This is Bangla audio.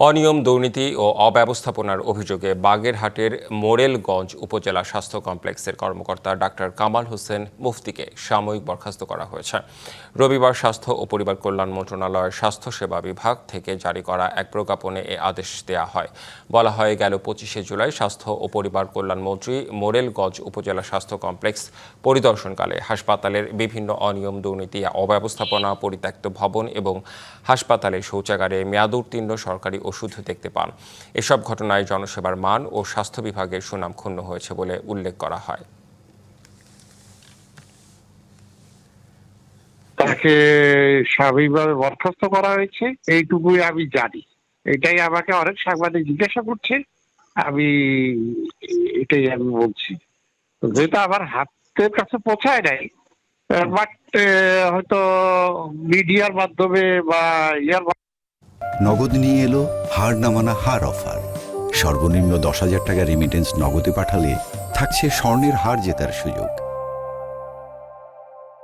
অনিয়ম, দুর্নীতি ও অব্যবস্থাপনার অভিযোগে বাগেরহাটের মোরেলগঞ্জ উপজেলা স্বাস্থ্য কমপ্লেক্সের কর্মকর্তা ডাক্তার কামাল হোসেন মুফতিকে সাময়িক বরখাস্ত করা হয়েছে। রবিবার স্বাস্থ্য ও পরিবার কল্যাণ মন্ত্রণালয়ের স্বাস্থ্যসেবা বিভাগ থেকে জারি করা এক প্রজ্ঞাপনে এ আদেশ দেওয়া হয়। বলা হয়, গেল 25শে জুলাই স্বাস্থ্য ও পরিবার কল্যাণ মন্ত্রী মোরেলগঞ্জ উপজেলা স্বাস্থ্য কমপ্লেক্স পরিদর্শনকালে হাসপাতালের বিভিন্ন অনিয়ম, দুর্নীতি, অব্যবস্থাপনা, পরিত্যক্ত ভবন এবং হাসপাতালের শৌচাগারে মেয়াদোত্তীর্ণ সরকারি ওষুধ দেখতে পান। এসব ঘটনায় জনসেবার মান ও স্বাস্থ্য বিভাগের সুনাম ক্ষুণ্ণ হয়েছে বলে উল্লেখ করা হয়। তাকে স্বাভাবিকভাবে বরখাস্ত করা হয়েছে, এইটুকুই আমি জানি। এটাই আমাকে অনেক সাংবাদিক জিজ্ঞাসা করছে, আমি এটাই বলছি। যেটা আমার হাতের কাছে পৌঁছায় নাই, বাট হয়তো মিডিয়ার মাধ্যমে বা নগদ নিয়ে এলো হার না মানা হার অফার। সর্বনিম্ন 10,000 টাকা রেমিটেন্স নগদে পাঠালে থাকছে স্বর্ণের হার জেতার সুযোগ।